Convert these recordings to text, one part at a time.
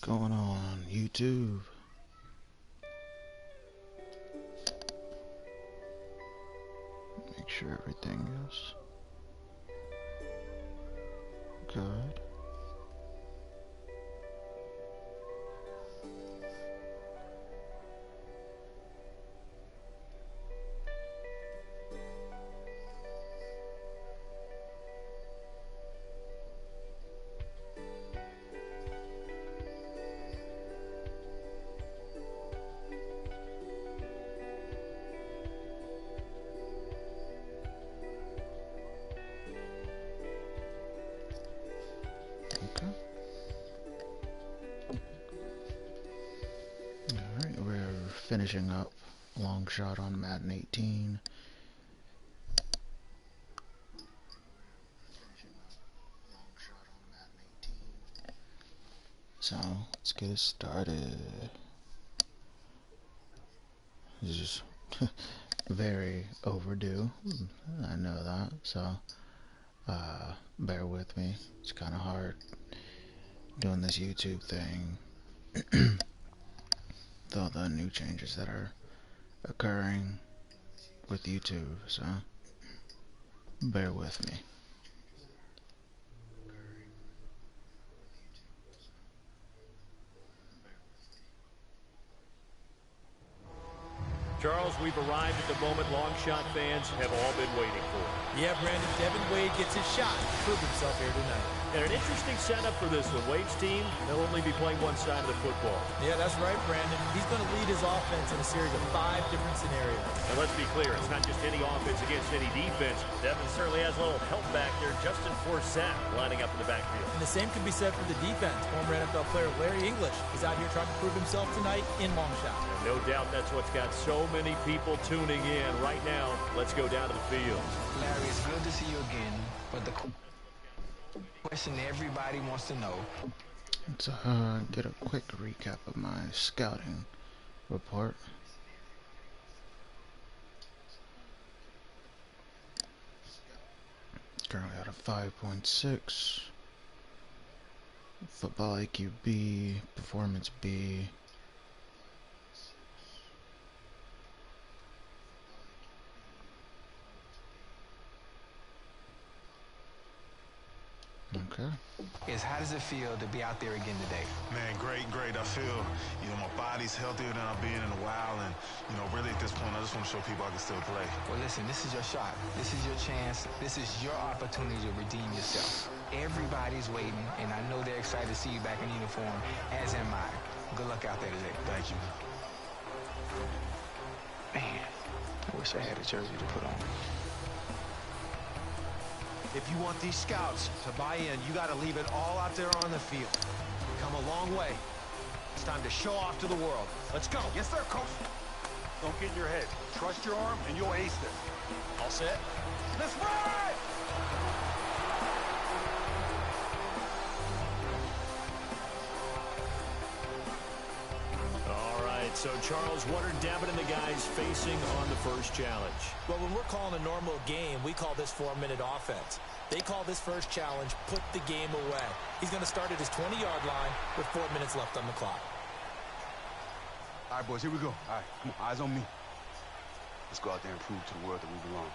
Going on YouTube. Make sure everything is good. Alright, we're finishing up Longshot on Madden 18. So, let's get it started. This is very overdue. I know that, so bear with me. It's kind of hard doing this YouTube thing. With all the new changes that are occurring with YouTube, so bear with me. Charles, we've arrived at the moment Longshot fans have all been waiting for. Yeah, Brandon, Devin Wade gets his shot to prove himself here tonight. And an interesting setup for this one. Wade's team, they'll only be playing one side of the football. Yeah, that's right, Brandon. He's going to lead his offense in a series of 5 different scenarios. And let's be clear, it's not just any offense against any defense. Devin certainly has a little help back there. Justin Forsett lining up in the backfield. And the same could be said for the defense. Former NFL player Larry English is out here trying to prove himself tonight in Longshot. No doubt that's what's got so many people tuning in right now. Let's go down to the field. Larry, it's good to see you again, but the question everybody wants to know. Let's get a quick recap of my scouting report. Currently at a 5.6. Football IQ B, performance B. Okay. How does it feel to be out there again today? Man, great. I feel, my body's healthier than I've been in a while, and, really at this point, I just want to show people I can still play. Well, listen, this is your shot. This is your chance. This is your opportunity to redeem yourself. Everybody's waiting, and I know they're excited to see you back in uniform, as am I. Good luck out there today. Thank you. Man, I wish I had a jersey to put on. If you want these scouts to buy in, you got to leave it all out there on the field. Come a long way. It's time to show off to the world. Let's go. Yes, sir, Coach. Don't get in your head. Trust your arm, and you'll ace this. All set? Let's ride! So, Charles, what are Devin and the guys facing on the first challenge? Well, when we're calling a normal game, we call this 4-minute offense. They call this first challenge, put the game away. He's going to start at his 20-yard line with 4 minutes left on the clock. All right, boys, here we go. All right, come on, eyes on me. Let's go out there and prove to the world that we belong.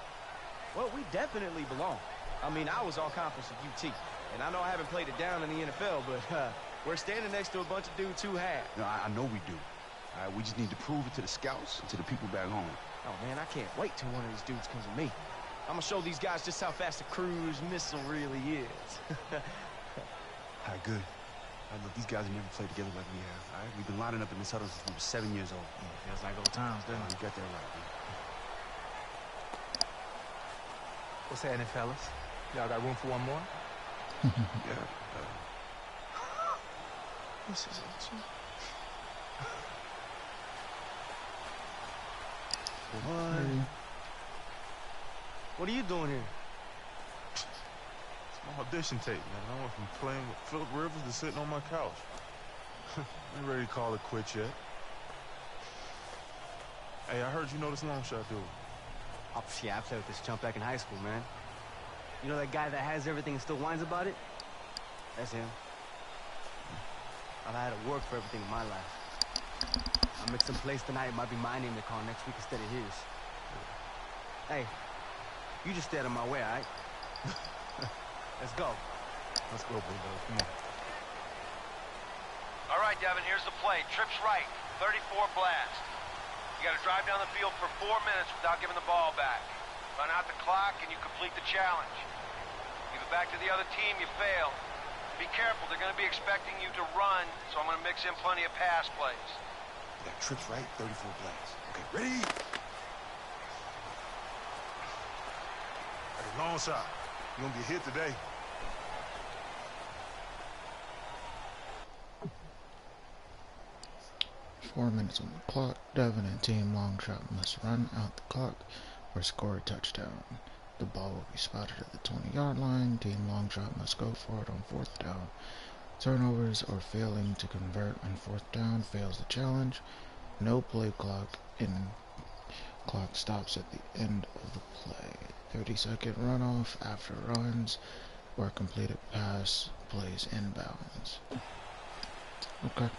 Well, we definitely belong. I mean, I was all-conference at UT, and I know I haven't played it down in the NFL, but we're standing next to a bunch of dudes who have. I know we do. All right, we just need to prove it to the scouts and to the people back home. Oh, man, I can't wait till one of these dudes comes with me. I'm going to show these guys just how fast a cruise missile really is. All right, good. All right, look, these guys have never played together like we have. All right, we've been lining up in this huddle since we were 7 years old. Yeah, feels like old times, doesn't it? You got that right, man. What's happening, fellas? Y'all got room for one more? Yeah. This is awesome. What are you doing here? It's my audition tape, man. I went from playing with Philip Rivers to sitting on my couch. Ain't ready to call it quits yet. Hey, I heard you know this Longshot dude. Oh, yeah, I played with this chump back in high school, man. You know that guy that has everything and still whines about it? That's him. I've had to work for everything in my life. I'm at some place tonight, it might be my name to call next week instead of his. Hey, you just stay out of my way, all right? Let's go. Let's go, Bulldog. Come on. All right, Devin, here's the play. Trips right, 34 blast. You got to drive down the field for 4 minutes without giving the ball back. Run out the clock, and you complete the challenge. Give it back to the other team, you fail. Be careful, they're going to be expecting you to run, so I'm going to mix in plenty of pass plays. You got trips right, 34 blasts. Okay, ready? Hey, long shot. You're going to get hit today. Four minutes on the clock. Devin and Team Longshot must run out the clock or score a touchdown. The ball will be spotted at the 20-yard line. Team Longshot must go for it on fourth down. Turnovers or failing to convert on fourth down fails the challenge. No play clock and clock stops at the end of the play. 30-second runoff after runs or completed pass plays inbounds. Okay.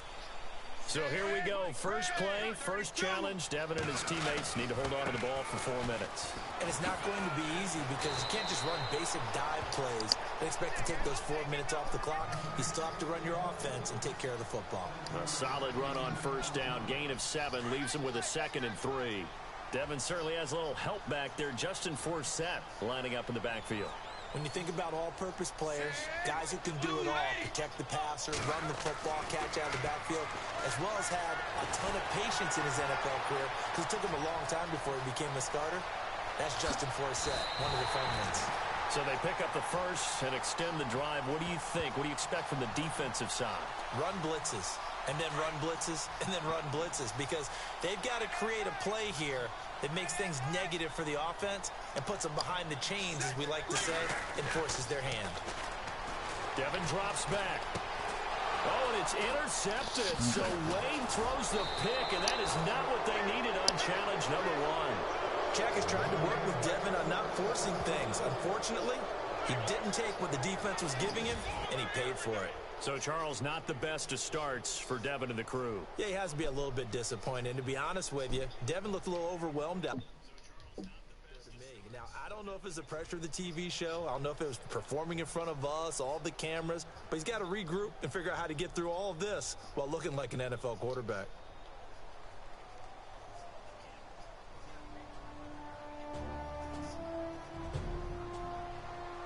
So here we go. First play, first challenge. Devin and his teammates need to hold on to the ball for 4 minutes. And it's not going to be easy because you can't just run basic dive plays and expect to take those 4 minutes off the clock. You still have to run your offense and take care of the football. A solid run on first down. Gain of 7 leaves him with a 2nd and 3. Devin certainly has a little help back there. Justin Forsett lining up in the backfield. When you think about all-purpose players, guys who can do it all, protect the passer, run the football, catch out of the backfield, as well as have a ton of patience in his NFL career, because it took him a long time before he became a starter, that's Justin Forsett, one of the fun ones. So they pick up the first and extend the drive. What do you think? What do you expect from the defensive side? Run blitzes, and then run blitzes, and then run blitzes, because they've got to create a play here that makes things negative for the offense and puts them behind the chains, as we like to say, and forces their hand. Devin drops back. Oh, and it's intercepted. So Wade throws the pick, and that is not what they needed on challenge number 1. Jack is trying to work with Devin on not forcing things. Unfortunately, he didn't take what the defense was giving him, and he paid for it. So, Charles, not the best of starts for Devin and the crew. Yeah, he has to be a little bit disappointed. And to be honest with you, Devin looked a little overwhelmed out. Now, I don't know if it's the pressure of the TV show. I don't know if it was performing in front of us, all the cameras. But he's got to regroup and figure out how to get through all of this while looking like an NFL quarterback.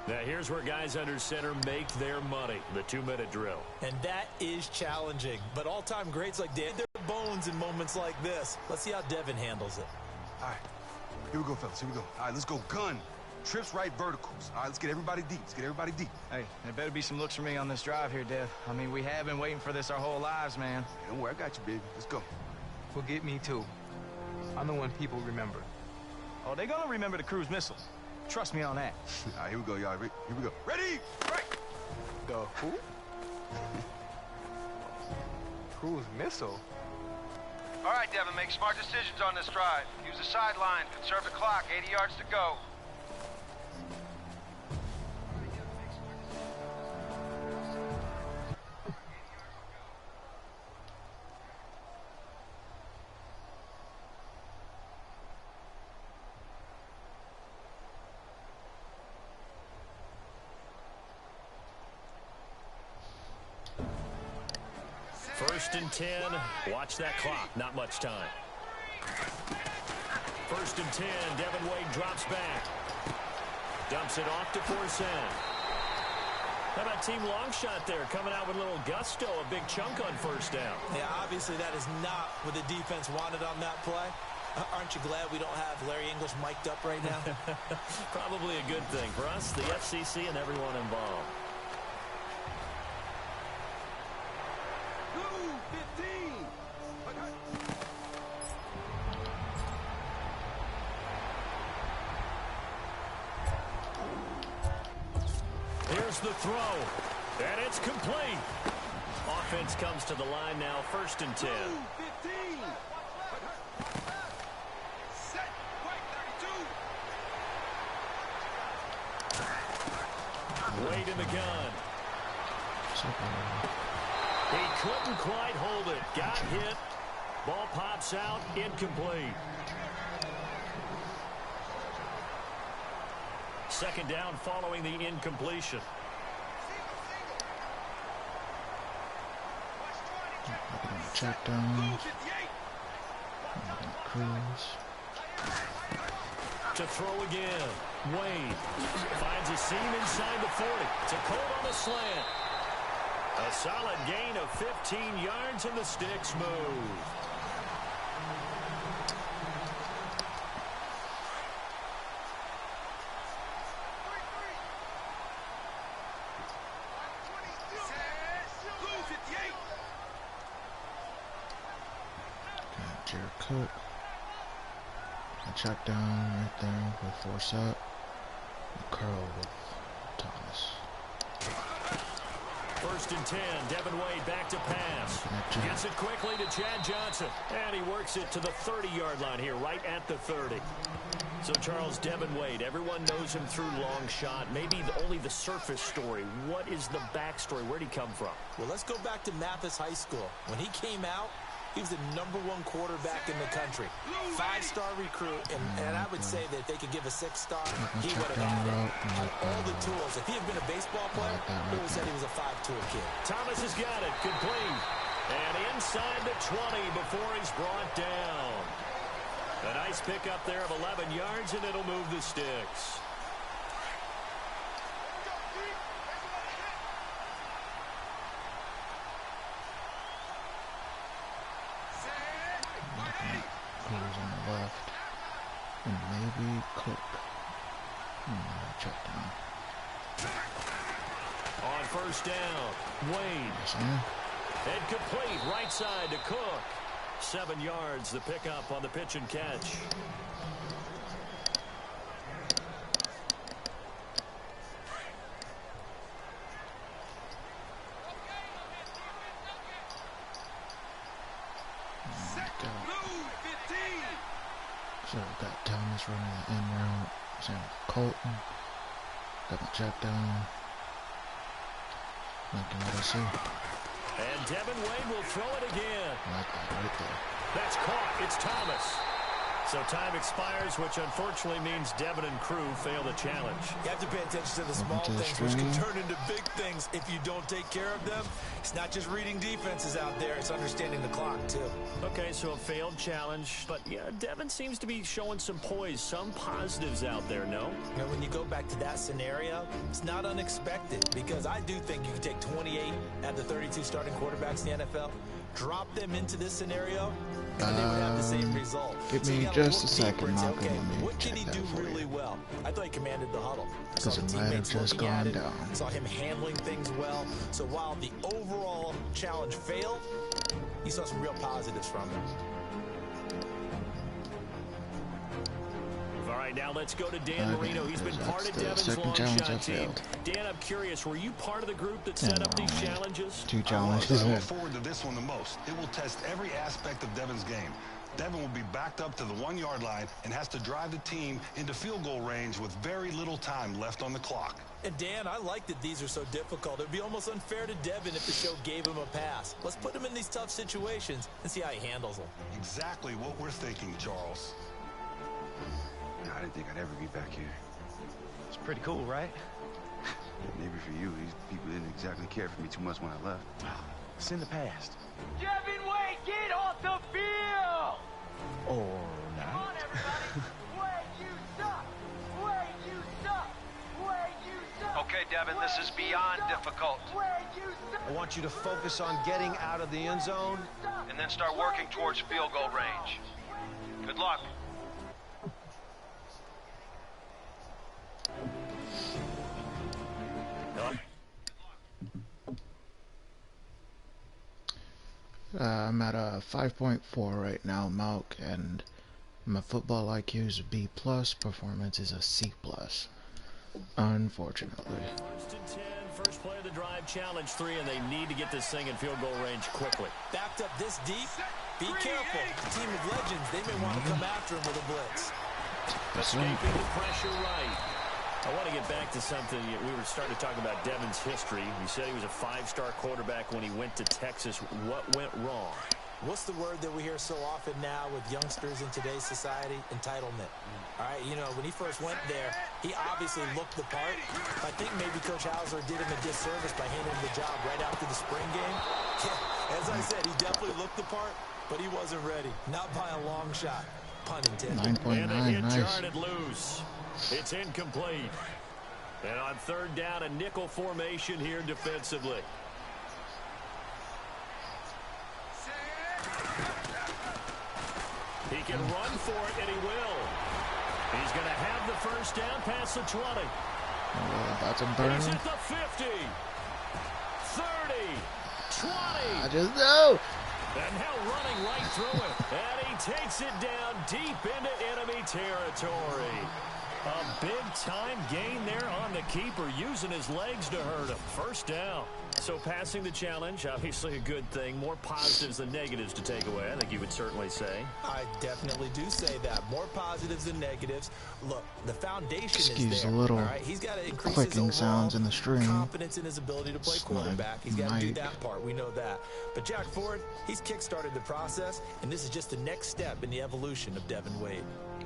Now, here's where guys under center make their money, the 2-minute drill. And that is challenging. But all-time greats like Dave, their bones in moments like this. Let's see how Devin handles it. All right, here we go, fellas, here we go. All right, let's go gun. Trips right, verticals. All right, let's get everybody deep. Let's get everybody deep. Hey, there better be some looks for me on this drive here, Dev. I mean, we have been waiting for this our whole lives, man. Hey, don't worry, I got you, baby. Let's go. Forget me, too. I'm the one people remember. Oh, they're gonna remember the cruise missile. Trust me on that. All right, here we go, y'all. Here we go. Ready? Right. The who? Cruise missile? All right, Devin, make smart decisions on this drive. Use the sideline, conserve the clock, 80 yards to go. First and 10. Watch that clock. Not much time. First and 10. Devin Wade drops back. Dumps it off to Forsett. How about Team Longshot there coming out with a little gusto, a big chunk on first down. Yeah, obviously that is not what the defense wanted on that play. Aren't you glad we don't have Larry English mic'd up right now? Probably a good thing for us, the FCC, and everyone involved. Here's the throw, and it's complete. Offense comes to the line now, first and 10. Wade in the gun. He couldn't quite hold it. Got hit. Ball pops out. Incomplete. Second down following the incompletion. Check down. Cruise. To throw again. Wade finds a seam inside the 40. It's a Colt on the slant. A solid gain of 15 yards and the sticks move. Cook. A check down right there with force up. A curl with Thomas. First and 10. Devin Wade back to pass. Gets it quickly to Chad Johnson. And he works it to the 30-yard line here, right at the 30. So, Charles, Devin Wade, everyone knows him through Longshot. Maybe only the surface story. What is the backstory? Where'd he come from? Well, let's go back to Mathis High School. When he came out, he was the #1 quarterback in the country. 5-star recruit, and I would say that if they could give a 6-star, he would have had it. Had all the tools. If he had been a baseball player, he would have said he was a 5-tool kid. Thomas has got it. Complete. And inside the 20 before he's brought down. A nice pickup there of 11 yards, and it'll move the sticks. On the left, and maybe Cook. Check down. On first down, Wade. And complete right side to Cook. 7 yards, the pickup on the pitch and catch. So we've got Thomas running the in route. Same with Colton. Got the check down. Making what I see. And Devin Wade will throw it again. I like that right there. That's caught. It's Thomas. So time expires, which unfortunately means Devin and crew fail the challenge. You have to pay attention to the small things, which can turn into big things if you don't take care of them. It's not just reading defenses out there, it's understanding the clock, too. Okay, so a failed challenge. But, yeah, Devin seems to be showing some poise, some positives out there, no? You know, when you go back to that scenario, it's not unexpected, because I do think you can take 28 out of the 32 starting quarterbacks in the NFL, drop them into this scenario, and they would have the same result. Give me just a second, Malcolm. Okay, what did he do really well? I thought he commanded the huddle. Because it might have just gone down. Saw him handling things well. So while the overall challenge failed, he saw some real positives from him. All right, now let's go to Dan Marino. He's been part of Devin's Longshot team. Dan, I'm curious, were you part of the group that set up these challenges? 2 challenges. I look forward to this one the most. It will test every aspect of Devin's game. Devin will be backed up to the 1-yard line and has to drive the team into field goal range with very little time left on the clock. And Dan, I like that these are so difficult. It would be almost unfair to Devin if the show gave him a pass. Let's put him in these tough situations and see how he handles them. Exactly what we're thinking, Charles. I didn't think I'd ever be back here. It's pretty cool, right? Maybe for you, these people didn't exactly care for me too much when I left. It's in the past. Devin Wade, get off the field! Or Come not. on, everybody! Wade, you suck! Wade, you suck! Wade, you suck! Okay, Devin, this is beyond difficult. Wade, you suck! I want you to focus on getting out of the end zone. And then start working towards field goal range. Good luck. I'm at a 5.4 right now, Malk, and my football IQ is a B+, performance is a C+. Unfortunately. First and 10, first play of the drive, challenge 3, and they need to get this thing in field goal range quickly. Backed up this deep, be careful. A team of legends, they may want to come after him with a blitz. Escaping the pressure right. I want to get back to something. We were starting to talk about Devin's history. We said he was a 5-star quarterback when he went to Texas. What went wrong? What's the word that we hear so often now with youngsters in today's society? Entitlement. All right, you know, when he first went there, he obviously looked the part. I think maybe Coach Hauser did him a disservice by handing him the job right after the spring game. Yeah, as I said, he definitely looked the part, but he wasn't ready. Not by a long shot. Pun intended. 9.9, and a hit nice. jarred loose. It's incomplete. And on third down, a nickel formation here defensively. He can run for it, and he will. He's going to have the first down past the 20. That's a burn. He's at the 50. 30. 20. I just know. And now running right through it. And he takes it down deep into enemy territory. A big-time gain there on the keeper, using his legs to hurt him. First down. So passing the challenge, obviously a good thing. More positives than negatives to take away, I think you would certainly say. I definitely do say that. More positives than negatives. Look, the foundation Excuse is there. the little all right? He's got to increase clicking his sounds in the stream. confidence in his ability to play quarterback. He's got to do that part. We know that. But Jack Ford, he's kick-started the process, and this is just the next step in the evolution of Devin Wade.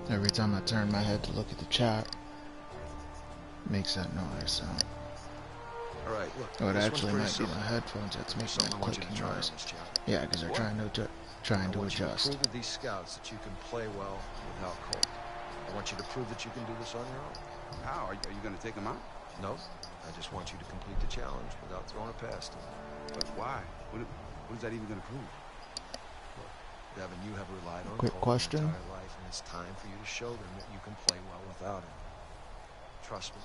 Every time I turn my head to look at the chat, it makes that noise. So. All right, look. Oh, it actually might be my headphones that's making that clicking noise. Yeah, because they're trying to adjust. You to prove to these scouts that you can play well without Cole. I want you to prove that you can do this on your own. How? Are you going to take him out? No, I just want you to complete the challenge without throwing it past him. But why? What is that even going to prove? Look, Devin, you have relied on Quick Cole question. your entire life, and it's time for you to show them that you can play well without him. Trust me.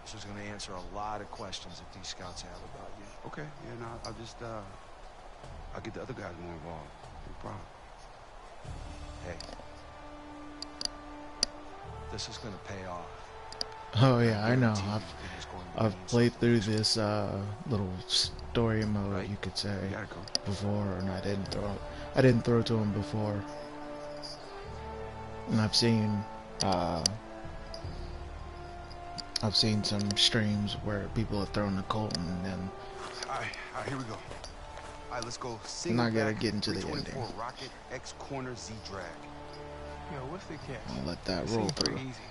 This is going to answer a lot of questions that these scouts have about you. Okay, yeah, no, I'll just, I'll get the other guys more involved. No problem. Hey, this is going to pay off. Oh yeah, I know. I've played through this little story mode, right, you could say, before, and I didn't throw to him before. And I've seen some streams where people have thrown the Colton, and then. All right, here we go. All right, let's go. I'm not gonna get into the ending. Rocket X corner Z drag. Yo, what's the catch? I'll let that roll through. Easy.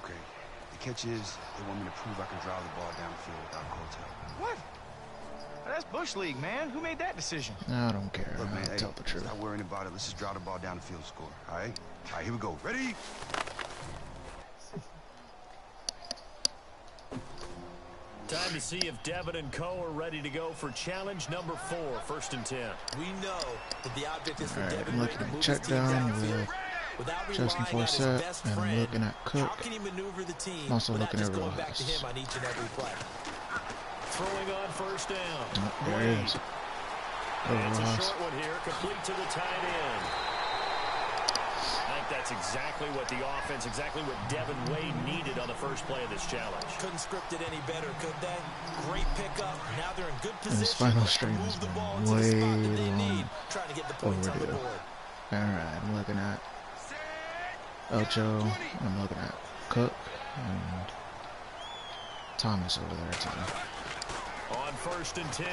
Okay, the catch is they want me to prove I can drive the ball down the field without Cotel. What? That's Bush League, man. Who made that decision? I don't care. Look, man, I'll tell the truth. Stop worrying about it. Let's just drive the ball down the field, score. All right? All right, here we go. Ready? Time to see if Devin and Co are ready to go for challenge number 4, 1st and 10. We know that the object is for All right, Devin I'm Wade looking to at move check his team down downfield. with Without Justin relying on his Forsett, best and I'm friend, looking at Cook. how can he maneuver the team Also without looking just at going back to Ross. him on each and every play? Throwing on 1st down. Oh, there Wade. it is. It's a Ross. short one here, complete to the tight end. I think that's exactly what the offense, exactly what Devin Wade needed on the first play of this challenge. Couldn't script it any better, could they? Great pickup. Now they're in good And his position final to stream move has the ball been into the way spot that they long need, trying to get the points on the overdue. board. Alright, I'm looking at Ocho, I'm looking at Cook, and Thomas over there too. On 1st and 10,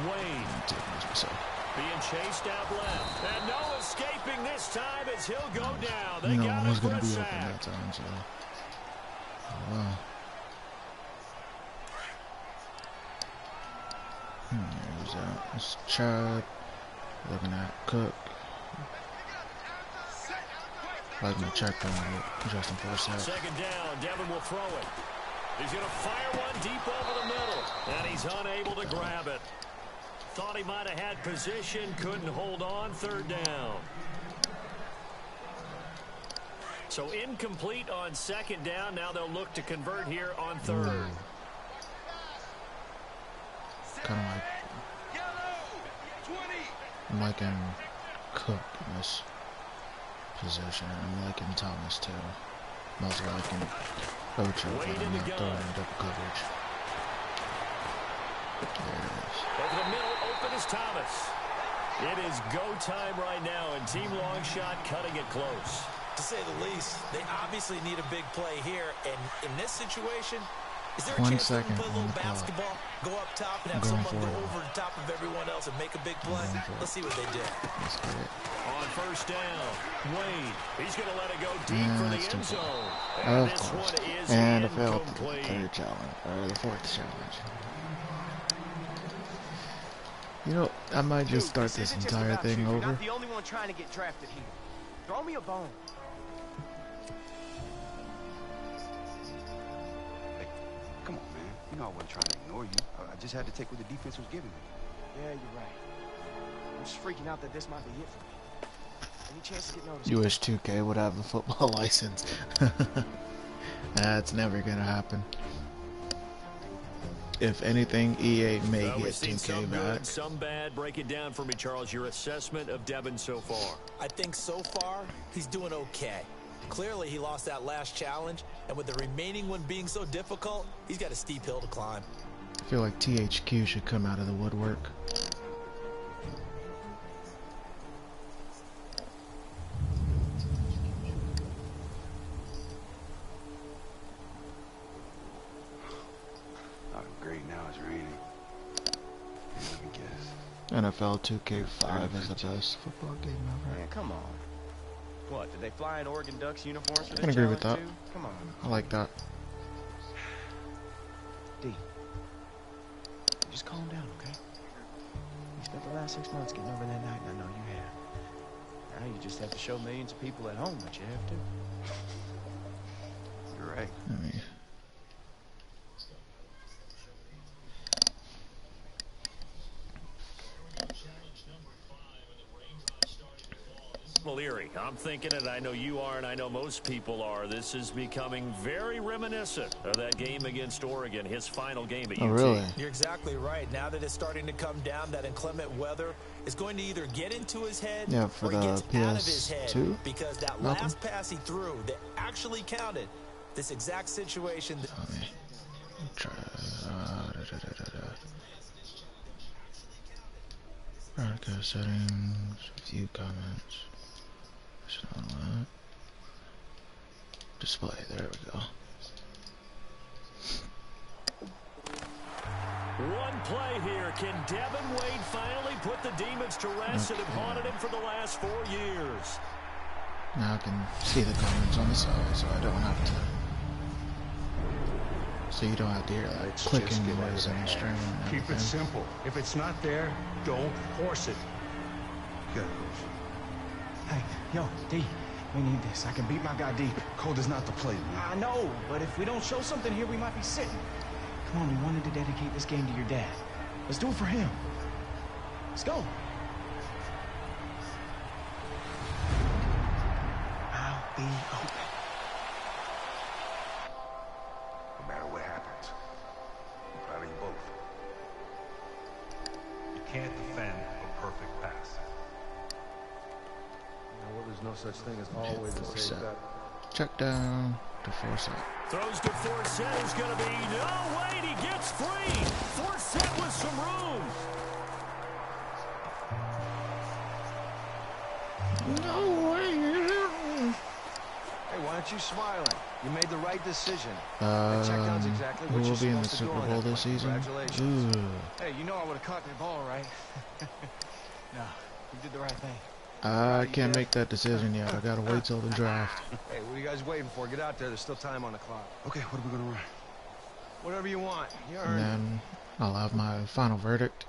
Wade. I'm taking this myself. Being chased out left. And no escaping this time as he'll go down. They No got one him was for going a to be open sack. that time, so. Wow. There's that. It's Chad. Looking at Cook. Like my check on with Justin Forsett. 2nd down, Devin will throw it. He's going to fire one deep over the middle. And he's unable to grab it. Thought he might have had position, couldn't hold on. 3rd down. So incomplete on 2nd down. Now they'll look to convert here on 3rd. Kind of like I'm liking Cook in this position. I'm liking Thomas too. I'm also liking Ocho, but I'm not throwing in double coverage. There it is. Over the middle, open is Thomas. It is go time right now, and Team Longshot cutting it close. To say the least, they obviously need a big play here, and in this situation, is there a 1 chance they can second play a on little the clock. basketball, go up top, and have Going someone go for it. over the top of everyone else and make a big play? Let's see what they did. Let's get it. On first down, Wade. He's going to let it go deep for the end zone. Of And this course. one is And it failed the incomplete. third challenge, or the fourth challenge. You know, I might just start this entire thing You're over. not the only one trying to get drafted here. Throw me a bone. Hey, come on, man. You know I wasn't trying to ignore you. I just had to take what the defense was giving me. Yeah, you're right. I'm just freaking out that this might be it for me. Any chance to get noticed? You wish 2K would have a football license. That's never gonna happen. If anything, EA may Well, get we've seen 2K some back. good, some bad. Break it down for me, Charles. Your assessment of Devin so far. I think so far, he's doing okay. Clearly, he lost that last challenge, and with the remaining one being so difficult, he's got a steep hill to climb. I feel like THQ should come out of the woodwork. Oh, great, now it's raining. Let me guess. NFL 2K5 is the best football game ever. Man, come on. What, did they fly in Oregon Ducks uniforms for I this can agree with challenge that. too? Come on. I like that. D. Just calm down, okay? You spent the last 6 months getting over that night, and I know you have. Now you just have to show millions of people at home that you have to. You're right. I mean, Leary, I'm thinking it. I know you are, and I know most people are. This is becoming very reminiscent of that game against Oregon, his final game at UT. really? You're exactly right. Now that it's starting to come down, that inclement weather is going to either get into his head Yeah, for or he the gets out of his head. PS2? Because that Malcolm? last pass he threw that actually counted, this exact situation. Let me try. Broadcast settings, view comments. Display, there we go. One play here. Can Devin Wade finally put the demons to rest that have haunted him for the last 4 years? Now I can see the comments on the side, so I don't have to. So you don't have to hear like clicking noise and streaming. and Keep it everything. simple. If it's not there, don't force it. You got it, Coach. Hey, yo, D, we need this. I can beat my guy deep. Cold is not the play, man. I know, but if we don't show something here, we might be sitting. Come on, we wanted to dedicate this game to your dad. Let's do it for him. Let's go. I'll be open. No matter what happens, I'm proud of you both. You can't defend a perfect pass. Well, there's no such thing as always a safe bet. Check down to Forsett. Throws to Forsett, who's going to be, no, wait, he gets free. Forsett with some room. No way. Hey, why aren't you smiling? You made the right decision. Who checkdown's exactly what will you're be in the supposed to do Super on Bowl that this play. season? Congratulations. Ooh. Hey, you know I would have caught that ball, right? No, you did the right thing. I can't make that decision yet. I gotta wait till the draft. Hey, what are you guys waiting for? Get out there. There's still time on the clock. Okay, what are we gonna run? Whatever you want. You And earned it. then I'll have my final verdict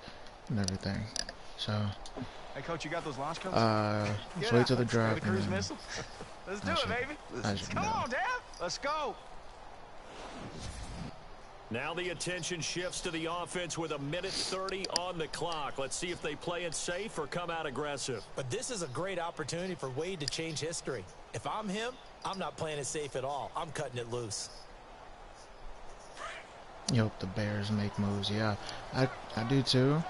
and everything. So, Hey, Coach, you got those launch codes? let's wait till the draft. The cruise and then missile? Let's do I it, should- baby. I should Come know. on, Dad. Let's go. Now the attention shifts to the offense with 1:30 on the clock. Let's see if they play it safe or come out aggressive. But this is a great opportunity for Wade to change history. If I'm him, I'm not playing it safe at all. I'm cutting it loose. You hope the Bears make moves. Yeah, I do too.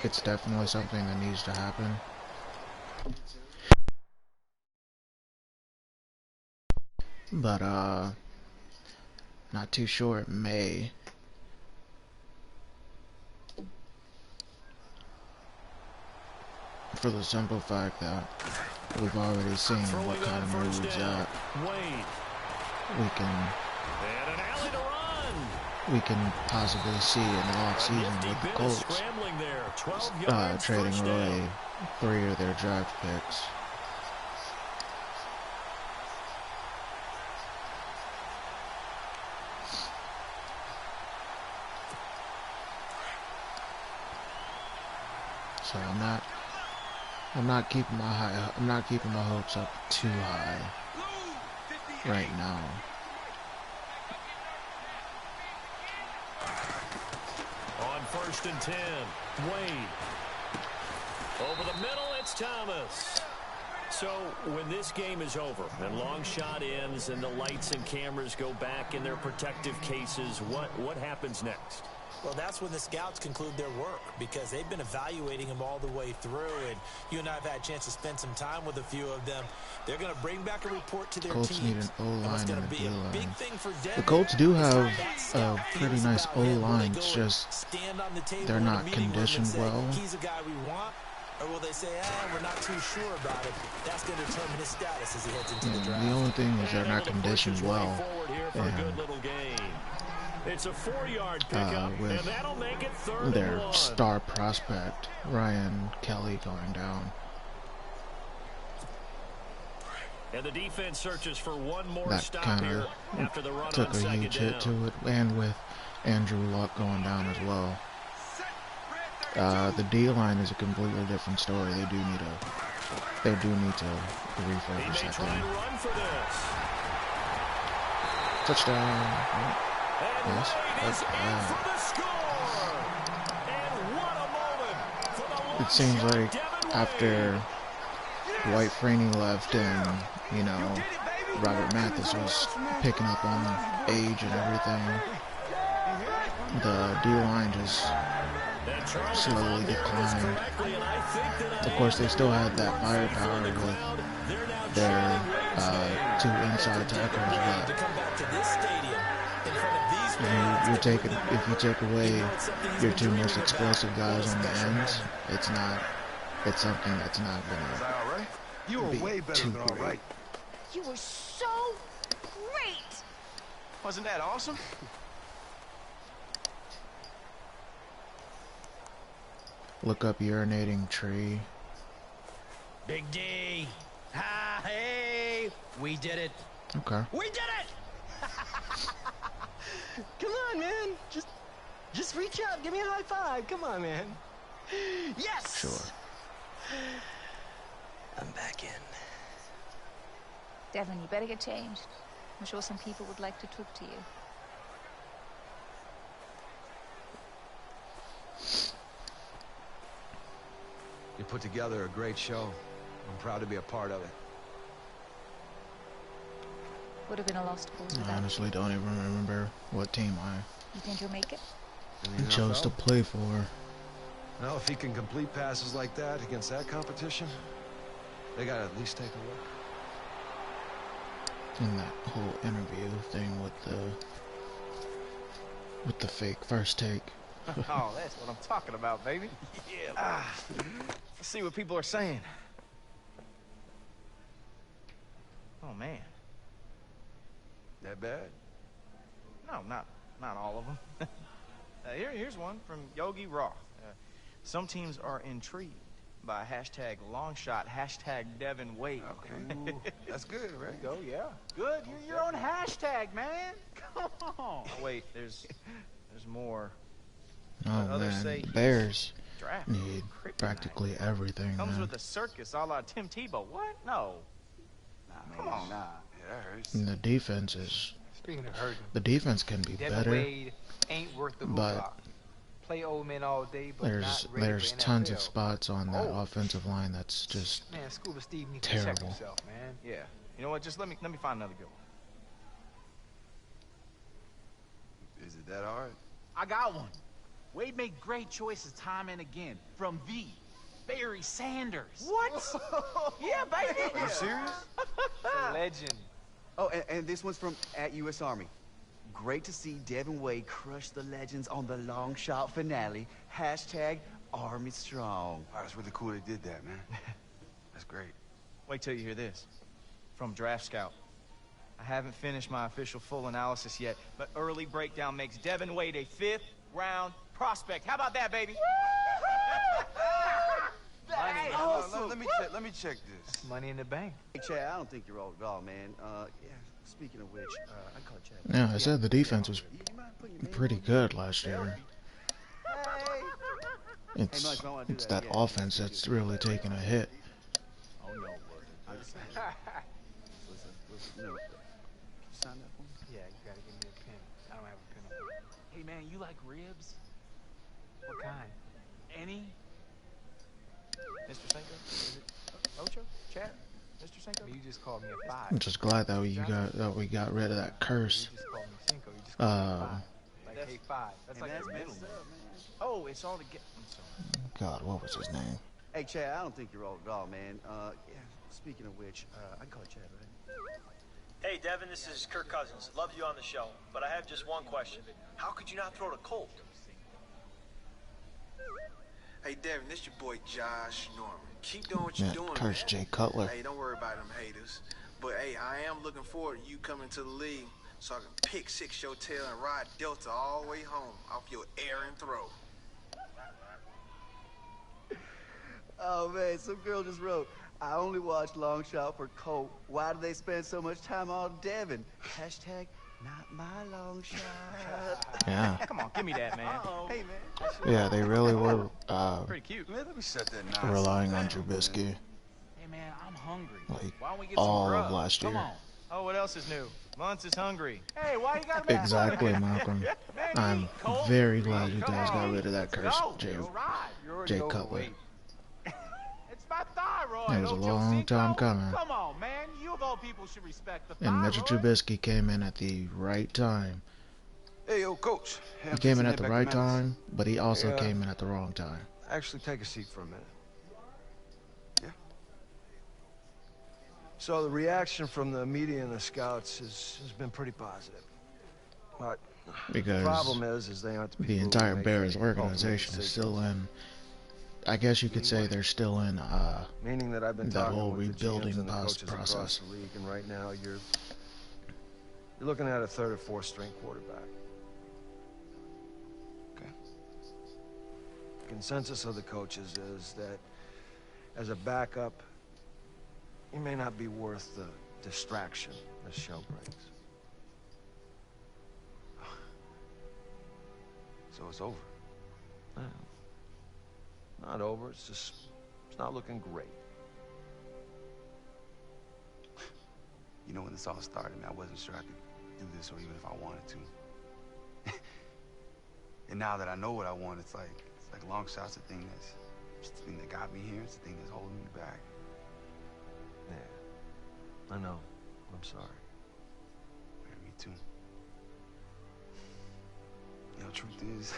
It's definitely something that needs to happen. But not too sure it may. for the simple fact that we've already seen what kind of moves that we can possibly see in the offseason with the Colts trading away 3 of their draft picks. So I'm not keeping my hopes up too high right now. On 1st and 10, Wade. Over the middle, it's Thomas. So when this game is over and Longshot ends and the lights and cameras go back in their protective cases, what happens next? Well, that's when the scouts conclude their work, because they've been evaluating him all the way through, and you and I have had a chance to spend some time with a few of them. They're going to bring back a report to their Colts team. need an O-line and a D-line. The Colts do have a pretty nice O-line. It's just they're not conditioned well. He's a guy we want. Or will they say, we're not too sure about it? That's going to determine his status as he heads into the draft. The only thing is they're not conditioned well. It's a 4-yard pickup, with and that'll make it 3rd their and 1. star prospect, Ryan Kelly, going down. And the defense searches for one more That stop kind here after the run took on a 2nd huge down. hit to it, and with Andrew Luck going down as well. The D-line is a completely different story. They do need to refocus that thing. Run for this. Touchdown. Yes. It seems like after Dwight Freeney left and, Robert Mathis was picking up on age and everything, the D-line just slowly declined. Of course, they still had that firepower with their 2 inside tackles, but if you take away your 2 most explosive guys on the ends, it's something that's not gonna You were way better than all right. You were so great. Wasn't that awesome? Look up urinating tree. Big D. Ha, hey, we did it. Okay. We did it. Come on, man. Just reach up. Give me a high five. Come on, man. Yes. Sure. I'm back in. Devin, you better get changed. I'm sure some people would like to talk to you. You put together a great show. I'm proud to be a part of it. Would have been a lost cause. I honestly don't even remember what team You think you'll make it? I chose to play for. Well, if he can complete passes like that against that competition, they gotta at least take a look. And that whole interview thing with the fake first take. Oh, that's what I'm talking about, baby. Yeah. Let's see what people are saying. Oh man. That bad? No, not all of them. Here's one from Yogi Roth. Some teams are intrigued by hashtag Longshot, hashtag Devin Wade. Okay. That's good, right? There you go, yeah. Good. You're your own hashtag, man. Come on. Oh, wait, there's more. Oh man, the Bears need practically everything. Comes man. with a circus, a la Tim Tebow. What? No. Come on. Nah. Yeah, that hurts. And the defense is. Speaking of hurting, The defense can be Devin better, Wade ain't worth the but hoopla. Play old men all day, but there's tons of spots on that offensive line that's just man. Scuba Steve needs to check terrible. himself, man. Yeah. You know what? Just let me find another good one. Is it that hard? I got one. Wade made great choices time and again. From the Barry Sanders. What? Yeah, baby. Are you serious? The legend. Oh, and this one's from @US Army. Great to see Devin Wade crush the legends on the Longshot Finale. Hashtag Army strong. Wow, that's really cool they did that, man. That's great. Wait till you hear this. From Draft Scout. I haven't finished my official full analysis yet, but early breakdown makes Devin Wade a 5th-round prospect. How about that, baby? Hey, awesome. Let me check this. Money in the bank. Hey, Chad, I don't think you're old at all, man. Yeah, speaking of which, I call Chad. Yeah, I said the defense was pretty good last year. It's that offense that's really taking a hit. Oh, no. Listen, no. Can you sign that for me? Yeah, you gotta give me a pen. I don't have a pen on me. Hey, man, you like ribs? What kind? Any? Mr. Cinco? Is it Ocho? Chad? Mr. Cinco? You just called me a 5. I'm just glad that we got rid of that curse. You just called me Cinco. You just called me 5. Like That's- A5. That's like that's a middle. messed up, man. Oh, it's all together. I'm sorry. God, what was his name? Hey, Chad, I don't think you're old at all, man. Yeah, speaking of which, I can call Chad, right? Hey, Devin, this is Kirk Cousins. Love you on the show, but I have just one question. How could you not throw to Colt? Hey, Devin, this your boy Josh Norman. Keep doing what you're doing, curse man. Jay Cutler. Hey, don't worry about them haters. But, hey, I am looking forward to you coming to the league so I can pick 6 your tail and ride Delta all the way home off your air and throw. Oh, man, some girl just wrote, I only watch Longshot for Colt. Why do they spend so much time on Devin? Hashtag, not my long shot. Yeah. Come on, give me that, man. Hey, man. Yeah, they really were Pretty cute. Man, let me shut that nonsense. relying on Trubisky Hey, man, I'm hungry. like Why don't we get all some grub? of last year. Come on. Oh, what else is new? Muntz is hungry. Hey, why you gotta make Exactly, fun of me? Malcolm. Man, I'm eat, Colt. very glad you Come guys got on. rid of that curse, Go. Jay, You're right. You're already Jay Cutler. overweight. It's my thyroid. It was a Ocho long Cinco. time coming. Come on, man. You of all people should respect the And thyroid. Mitchell Trubisky came in at the right time. Hey, yo, Coach. Hey, He came in at the back to right Memphis. time, but he also Yeah. came in at the wrong time. Actually, take a seat for a minute. Yeah. So the reaction from the media and the scouts has been pretty positive. But Because the problem is they aren't the people the who entire make Bears the ultimate organization is decisions. still in, I guess you could say they're still in Meaning that I've been that talking whole with the rebuilding GMs and the coaches process. across the league, and right now you're looking at a 3rd or 4th string quarterback. Okay. Consensus of the coaches is that as a backup, you may not be worth the distraction this show brings. So it's over. Well, not over, it's not looking great. You know, when this all started, man, I wasn't sure I could do this or even if I wanted to. And now that I know what I want, it's like Longshot's the thing it's the thing that got me here. It's the thing that's holding me back. Yeah, I know. I'm sorry. Man, me too. You know, truth is,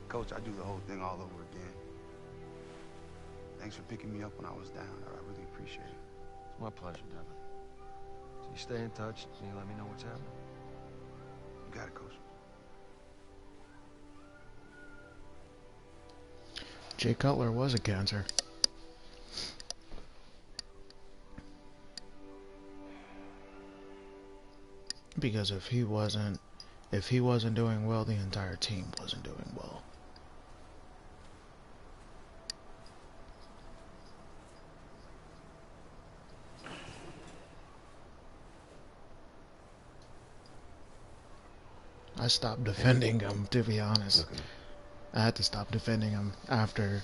Coach, I do the whole thing all over again. Thanks for picking me up when I was down. I really appreciate it. It's my pleasure, Devin. So you stay in touch and you let me know what's happening. You got it, Coach. Jay Cutler was a cancer. Because if he wasn't doing well, the entire team wasn't doing well. I stopped defending him, to be honest. I had to stop defending him after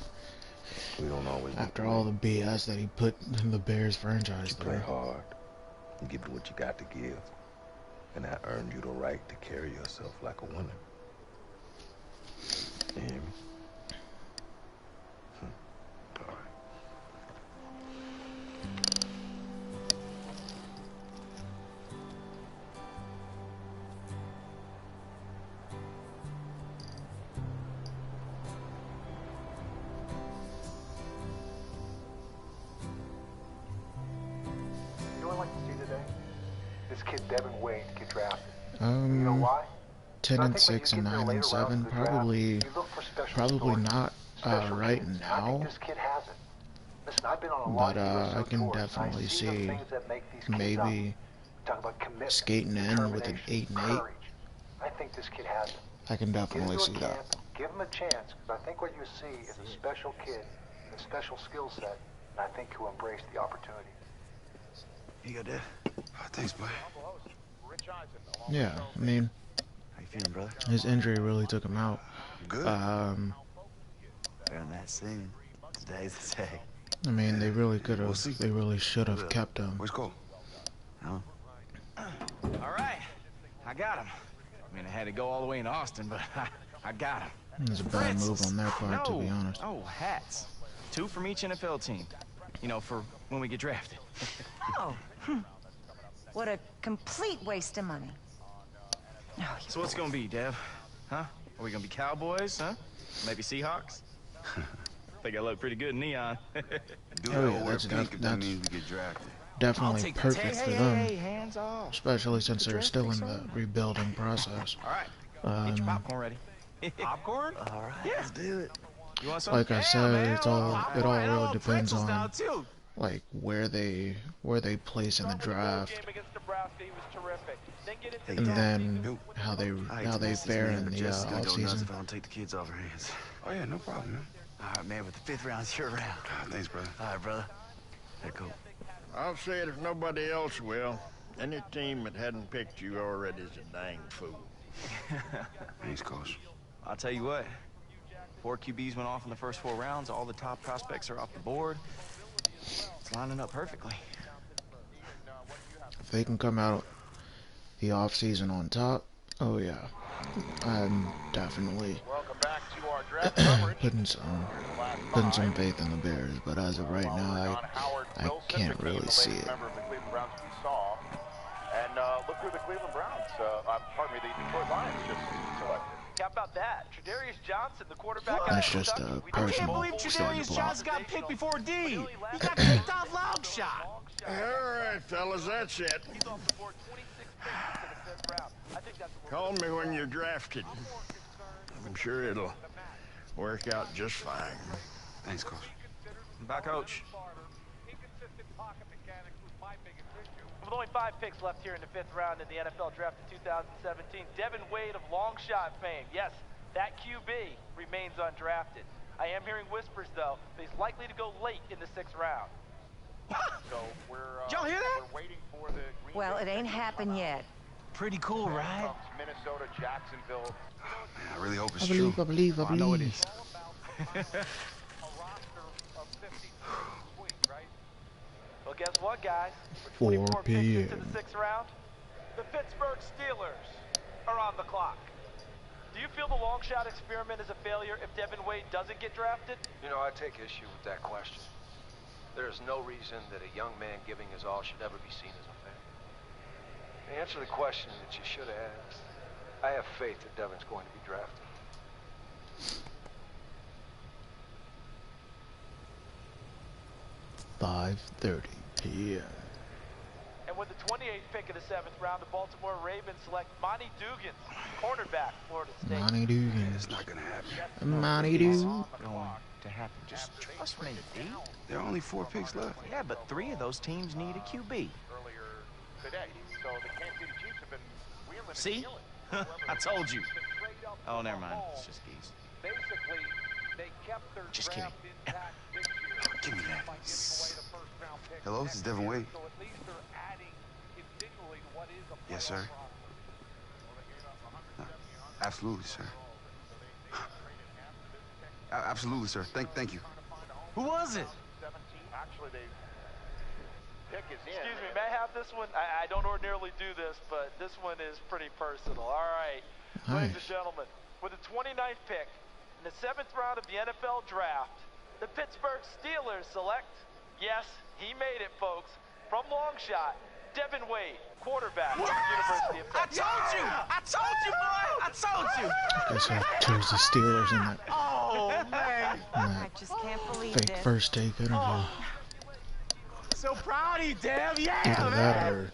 all the BS that he put in the Bears franchise You play hard. You give it what you got to give. And that earned you the right to carry yourself like a winner. You hear me? All right. You know what I'd like to see today? This kid Devin Wade get drafted. You Um, know why? 10 and 6 and 9 and 7, probably not right now, but I can definitely see maybe skating in with an 8 and 8. I think this kid has it. I can definitely see that. Give him a chance, because I think what you see is a special kid with a special skill set, and I think he'll embrace the opportunity. You got that? Oh, thanks, buddy. Yeah, I mean, How you feeling, brother? his injury really took him out. Good. Wearing that scene. Today's the day. I mean, they really could have, they really should have kept him. Where's Cole? No. All right. I got him. I mean, I had to go all the way in Austin, but I got him. It was a bad move on their part, to be honest. Oh, hats. 2 from each NFL team. You know, for when we get drafted. Oh, what a complete waste of money. Oh, So what's gonna be, Dev? Huh? Are we gonna be Cowboys, huh? Maybe Seahawks? Think I look pretty good in neon. Oh yeah, that's definitely perfect for them, hands off. especially since they're still in the rebuilding process. All right, get your popcorn ready. Popcorn? All right, let's do it. You want some? Like I said, it all really depends pretzels now, on too. like where they place in the draft, and then how they fare in the off season. If I don't take the kids off her hands. Oh yeah, no problem, man. All right, man, but the 5th round's your round. Thanks, brother. All right, brother. Hey, cool. I'll say it if nobody else will. Any team that hadn't picked you already is a dang fool. Thanks, Coach. I'll tell you what. 4 QBs went off in the first 4 rounds. All the top prospects are off the board. It's lining up perfectly. If they can come out the off season on top, oh yeah, I'm definitely putting some faith in the Bears. But as of right now, I can't really see it. And look who the Cleveland Browns, pardon me, the Detroit Lions just selected. How about that? Tre'Davious Johnson, the quarterback. That's just a I can't personal believe Tre'Davious story. Johnson got picked before D. He got kicked off Longshot. All right, fellas, that's it. Call me when you're drafted. I'm sure it'll work out just fine. Thanks, Coach. Bye, Coach. With only 5 picks left here in the 5th round in the NFL draft of 2017, Devin Wade of Longshot fame, yes, that QB remains undrafted. I am hearing whispers, though, that he's likely to go late in the 6th round. So we're, Y'all hear that? we're waiting for the Green well, Bay it ain't happened yet. Pretty cool, right? from Minnesota, Jacksonville. Man, I really hope it's I true. believe. I know it is. Well, guess what, guys? 4 24 picks into p.m. the 6th round, the Pittsburgh Steelers are on the clock. Do you feel the Longshot experiment is a failure if Devin Wade doesn't get drafted? You know, I take issue with that question. There is no reason that a young man giving his all should ever be seen as a failure. To answer the question that you should have asked, I have faith that Devin's going to be drafted. 5:30 p.m. And with the 28th pick of the 7th round, the Baltimore Ravens select Monty Dugans, cornerback, Florida State. Monty Dugans. It's not gonna happen. Monty Dugans. Going to happen. Just trust me, D. There are only 4 picks left. Yeah, but 3 of those teams need a QB. Earlier today. So the Kansas City Chiefs have been wheeling and See? dealing. I told you. Oh, never mind. It's just geese. Basically, they kept their Just kidding. draft intact this year. Give me that. By giving away the first round pick. Hello, this is Devin Wade. So at least they're adding continually to what is a Yes, sir. Absolutely, sir. Absolutely, sir. Thank you. Who was it? Actually, they pick is in. Excuse me, may I have this one? I don't ordinarily do this, but this one is pretty personal. All right, ladies and gentlemen, with the 29th pick in the 7th round of the NFL draft, the Pittsburgh Steelers select, yes, he made it, folks, from Longshot, Devin Wade, quarterback from the University of Texas. I told you, boy! I told you! I guess I chose the Steelers in that, Oh, man! I just can't believe fake this. first take interview. So proud of you, Dev. Yeah, Either that or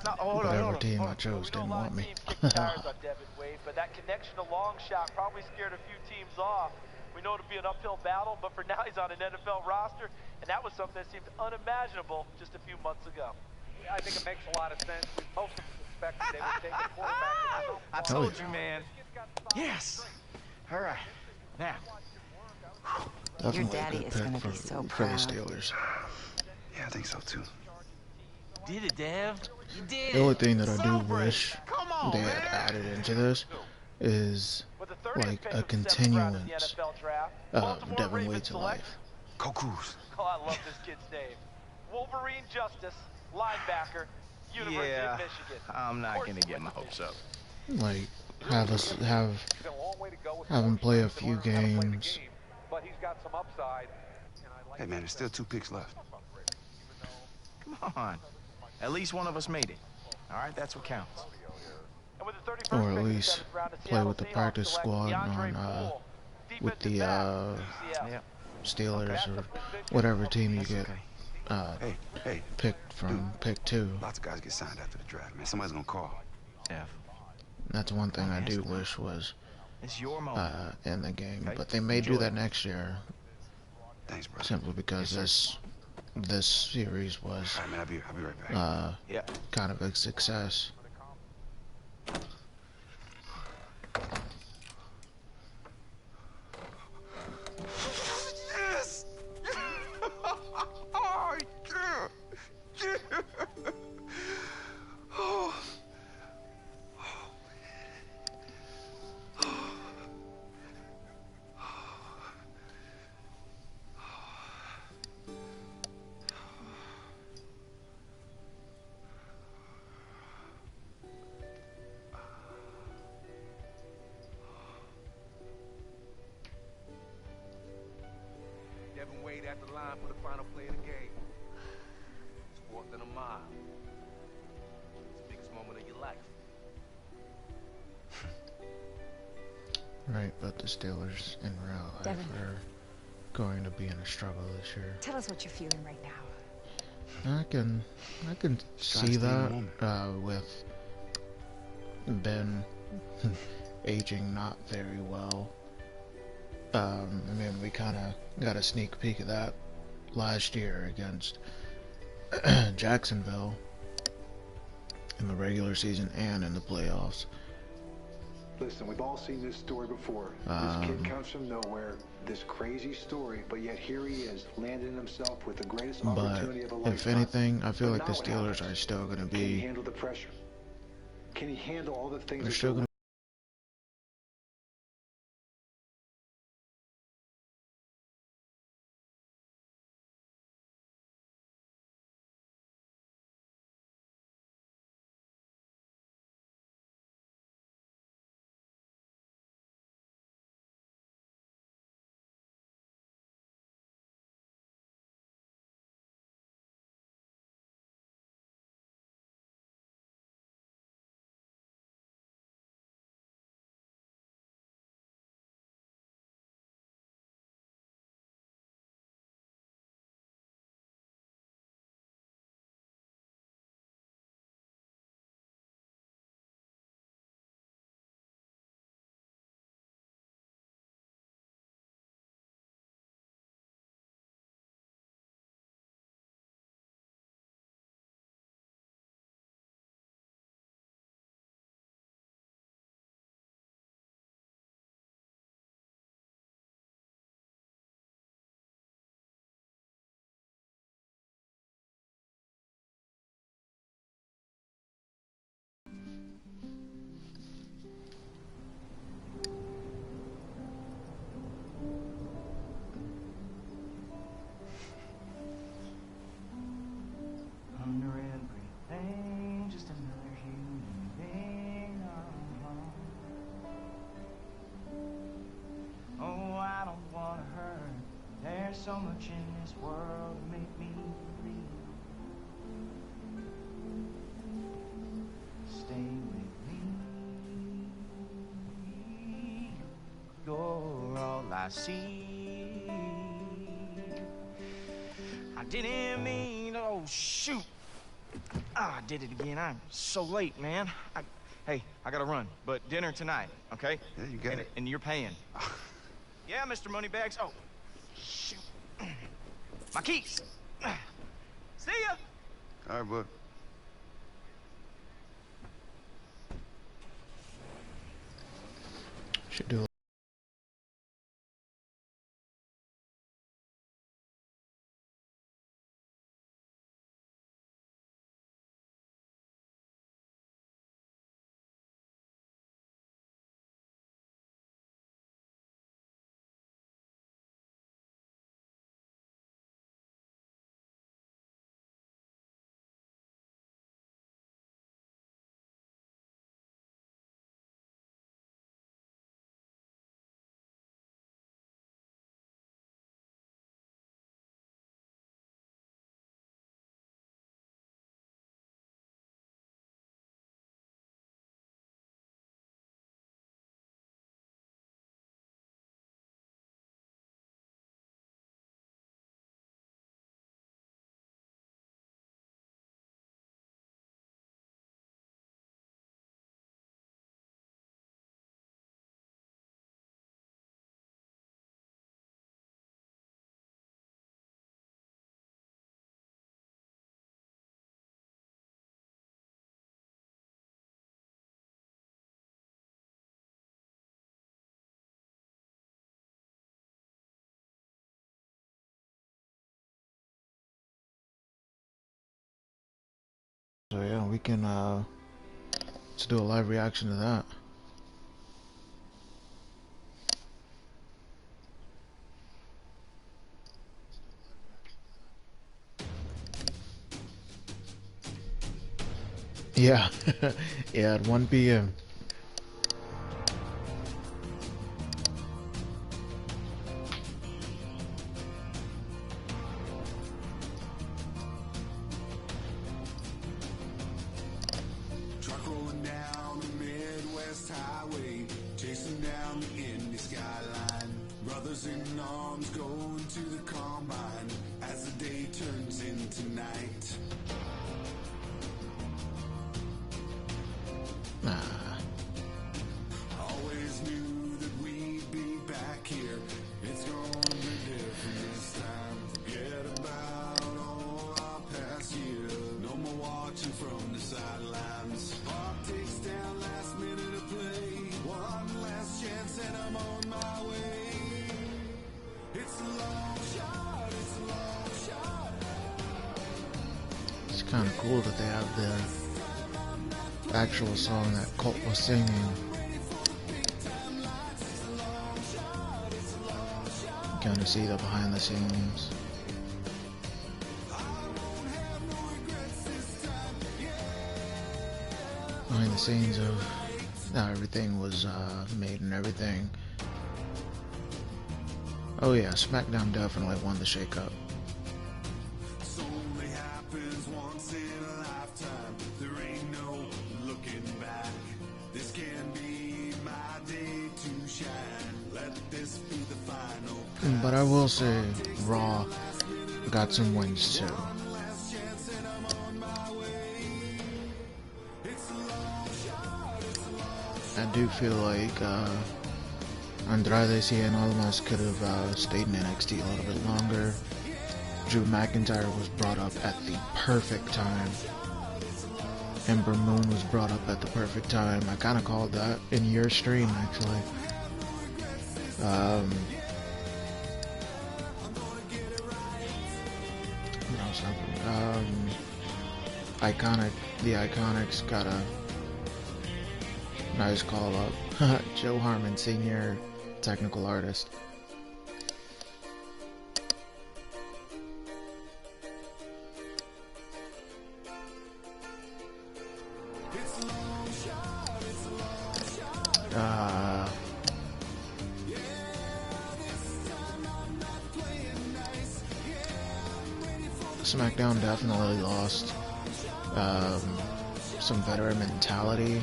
No, hold on, whatever hold on. team I chose didn't want me. Teams kicked the tires on Devin Wade, but that connection to Longshot probably scared a few teams off. We know it'll be an uphill battle, but for now he's on an NFL roster, and that was something that seemed unimaginable just a few months ago. I think it makes a lot of sense. Most of us expected they would take a quarterback. I told you, man. Yes. All right. Now. Your daddy is going to be so for proud. the Steelers. Yeah, I think so too. Did it, Dev. You did. The only thing that I do wish on, they had added into this is like a continuance of Devin Wade's life. Go Coos. Oh, I love this kid's name. Wolverine Justice, linebacker, University of Michigan. I'm not going to get my hopes up. Like have him play a few games. But he's got some upside. Hey man, there's still 2 picks left. Come on. At least one of us made it. All right, that's what counts. Or at least play with the practice squad on with the Steelers or whatever team you get picked from pick 2. Lots of guys get signed after the draft, man. Somebody's gonna call. That's one thing I do wish was it's your moment. In the game, but they may do that next year. Thanks, bro. Simply because this series was all right, man, I'll be right back. kind of a success. Yes! Oh, yeah! Yeah! Oh. Devin Wade at the line for the final play of the game. It's 4th and a mile. It's the biggest moment of your life. Right, but the Steelers in real life Devin, are going to be in a struggle this year. tell us what you're feeling right now. I can see that with Ben aging not very well. I mean, we kind of got a sneak peek of that last year against Jacksonville in the regular season and in the playoffs. Listen, we've all seen this story before. This kid comes from nowhere, this crazy story, but yet here he is, landing himself with the greatest opportunity of a lifetime. If anything, I feel like the Steelers are still going to be... Can he handle the pressure? Can he handle all the things... They're still going to Under everything, just another human being. Oh, I don't want to hurt. There's so much in this world to make me believe. Stay with me. You're all I see. I didn't mean, oh shoot. I did it again. I'm so late, man. Hey, I gotta run, but dinner tonight, okay? Yeah, you got it. And you're paying. Yeah, Mr. Moneybags. Oh, shoot. My keys. See ya. All right, bud. Should do. So yeah, we can let's do a live reaction to that. Yeah, yeah, at 1 p.m. Truck rolling down the Midwest Highway, chasing down the Indy skyline. Brothers in arms going to the combine as the day turns into night. Always knew that we'd be back here. It's gonna be different this time. Forget about all our past years. No more watching from the sidelines. Clock takes down, last minute of play. One last chance and I'm on my way. It's a long shot, it's a long shot. It's kind of cool that they have the actual song that Colt was singing. You kind of see the behind the scenes. Behind the scenes of how everything was made and everything. Oh yeah, SmackDown definitely won the shake-up. Only happens once in a lifetime. There ain't no looking back. This can be my day to shine. Let this be the final. But I will say, Raw got some wins too. I do feel like Andrade Cien Almas could have stayed in NXT a little bit longer. Drew McIntyre was brought up at the perfect time. Ember Moon was brought up at the perfect time. I kind of called that in your stream, actually. What else happened? The Iconics got a nice call up. Joe Harmon, senior technical artist. SmackDown definitely lost some veteran mentality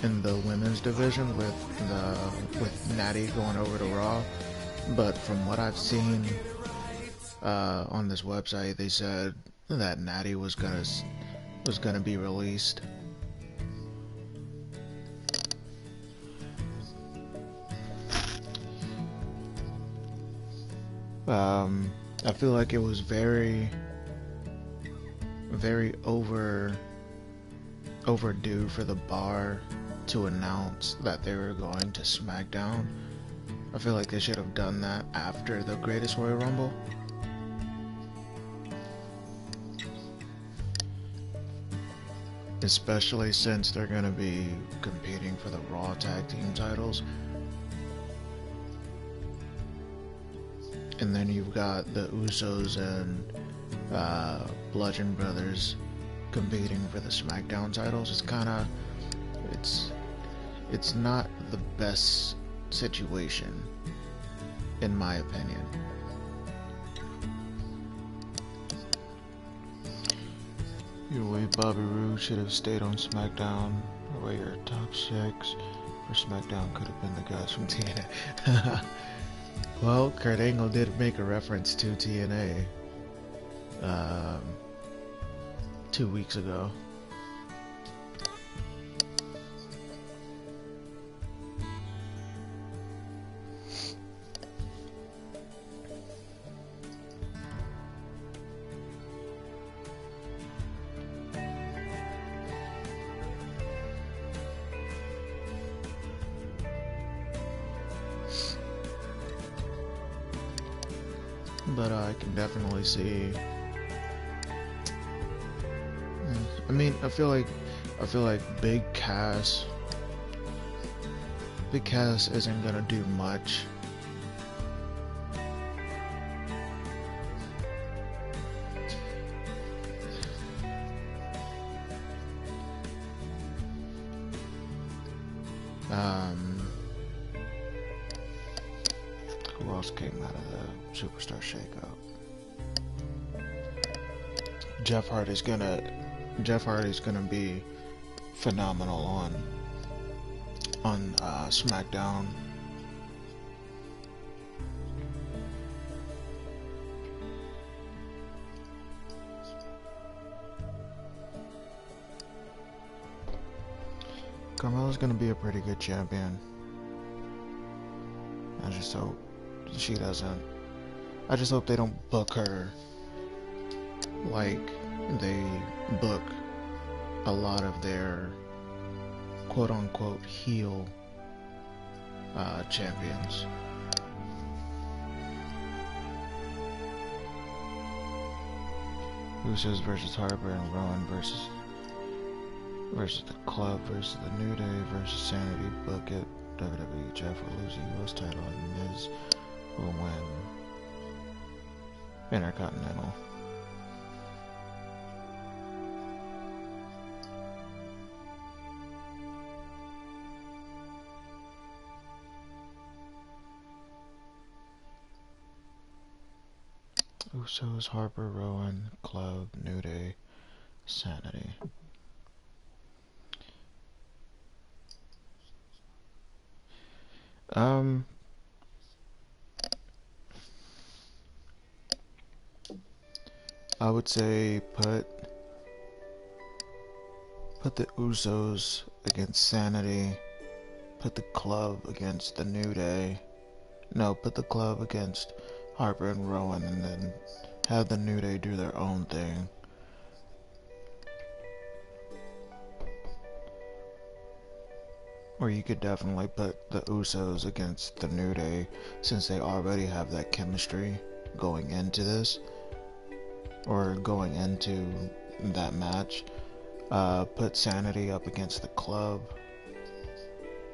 in the women's division with Natty going over to Raw, but from what I've seen on this website, they said that Natty was gonna be released. I feel like it was very overdue for the bar to announce that they were going to SmackDown. I feel like they should have done that after the Greatest Royal Rumble. Especially since they're going to be competing for the Raw Tag Team titles. And then you've got the Usos and Bludgeon Brothers competing for the SmackDown titles. It's kind of, it's not the best situation, in my opinion. Your way Bobby Roode should have stayed on SmackDown. The way your top 6 for SmackDown could have been the guys from TNA. Well, Kurt Angle did make a reference to TNA 2 weeks ago. But I can definitely see. I mean, I feel like Big Cass isn't gonna do much. Who else came out of the Superstar Shakeup? Jeff Hardy's gonna be phenomenal on SmackDown. Carmella's gonna be a pretty good champion. I just hope she doesn't. I just hope they don't book her like they book a lot of their quote-unquote heel champions. Usos versus Harper and Rowan versus the Club versus the New Day versus Sanity. Book it. WWE. Jeff will lose the US title and Miz will win Intercontinental. Usos, Harper, Rowan, Club, New Day, Sanity. I would say put the Usos against Sanity, put the Club against the New Day. No, put the Club against Harper and Rowan, and then have the New Day do their own thing. Or you could definitely put the Usos against the New Day, since they already have that chemistry going into this, or going into that match. Put Sanity up against the Club,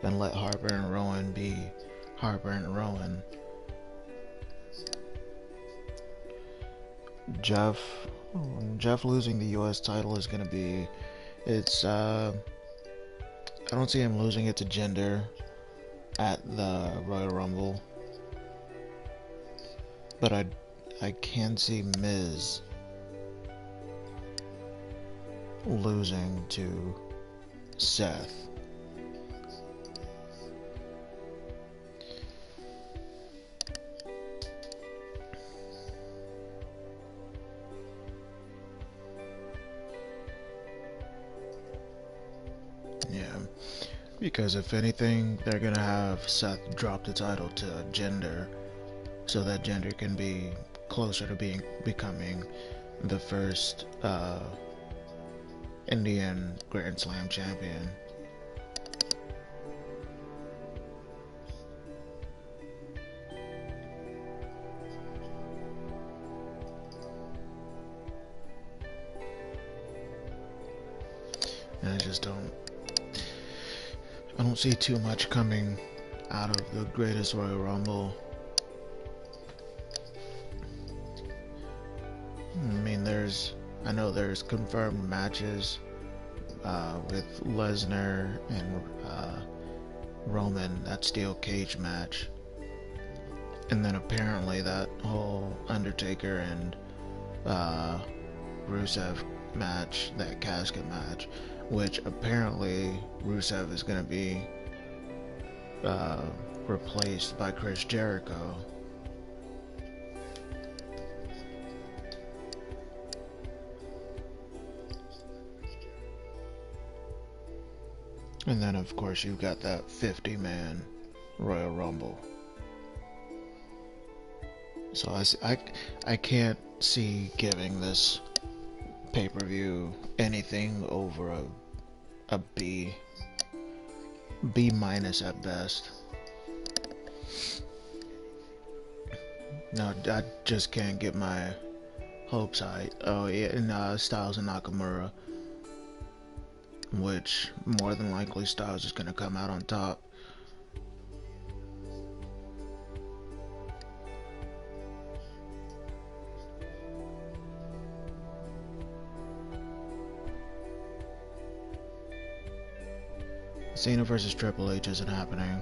and let Harper and Rowan be Harper and Rowan. Jeff losing the US title is gonna be, I don't see him losing it to Jinder at the Royal Rumble, but I can see Miz losing to Seth. Yeah, because if anything, they're gonna have Seth drop the title to Jinder so that Jinder can be closer to becoming the first Indian Grand Slam champion. And I don't see too much coming out of the Greatest Royal Rumble. I mean, I know there's confirmed matches with Lesnar and Roman, that steel cage match. And then apparently that whole Undertaker and Rusev match, that casket match, which apparently Rusev is going to be replaced by Chris Jericho. And then of course you've got that 50-man Royal Rumble. So I can't see giving this pay-per-view anything over a B minus at best. No, I just can't get my hopes high. Oh yeah, and Styles and Nakamura, which more than likely Styles is gonna come out on top. Cena versus Triple H isn't happening.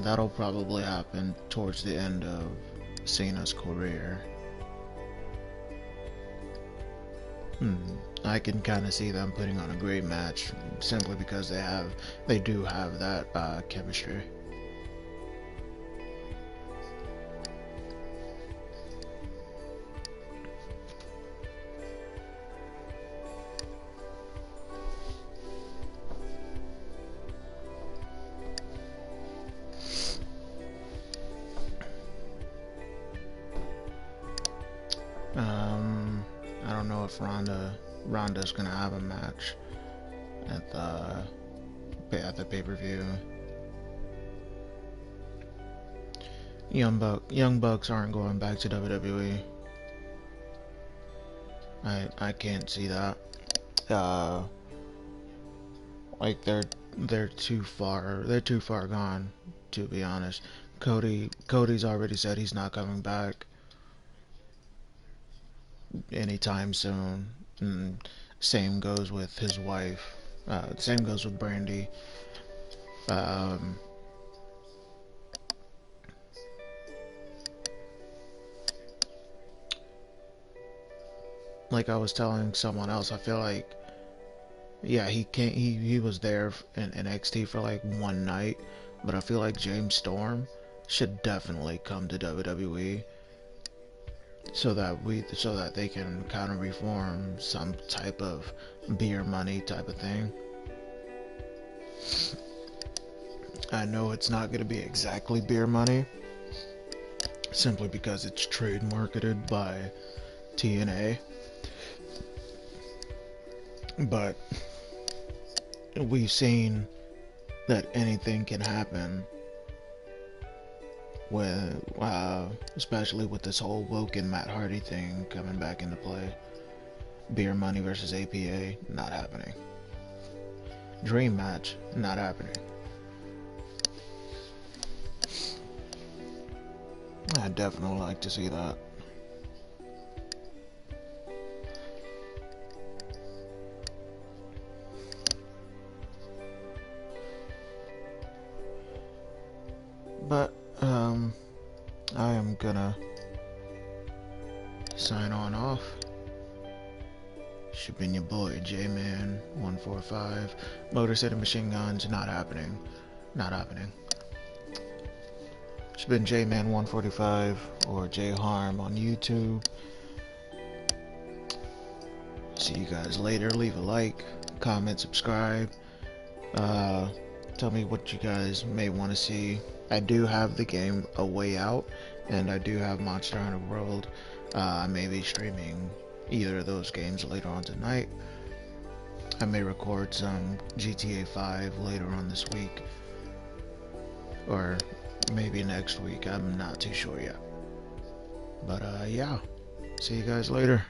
That'll probably happen towards the end of Cena's career. I can kind of see them putting on a great match simply because they do have that chemistry. I don't know if Ronda's gonna have a match at the pay-per-view. Young Bucks aren't going back to WWE. I can't see that. Like they're too far gone, to be honest. Cody's already said he's not coming back anytime soon. And same goes with his wife. Same goes with Brandy. Like I was telling someone else, I feel like, yeah, he was there in NXT for like one night, but I feel like James Storm should definitely come to WWE so that they can kind of reform some type of beer money type of thing. I know it's not going to be exactly beer money, simply because it's trade marketed by TNA, but we've seen that anything can happen with, especially with this whole Woken Matt Hardy thing coming back into play. Beer money versus APA, not happening. Dream match, not happening. I'd definitely like to see that. But I am gonna sign on off. Should been your boy J-Man 145. Motor City Machine Guns, not happening. Not happening. It's been J-Man 145 or J-Harm on YouTube. see you guys later. Leave a like, comment, subscribe. Tell me what you guys may want to see. I do have the game A Way Out, and I do have Monster Hunter World. I may be streaming either of those games later on tonight. I may record some GTA 5 later on this week, or maybe next week. I'm not too sure yet. But yeah, see you guys later.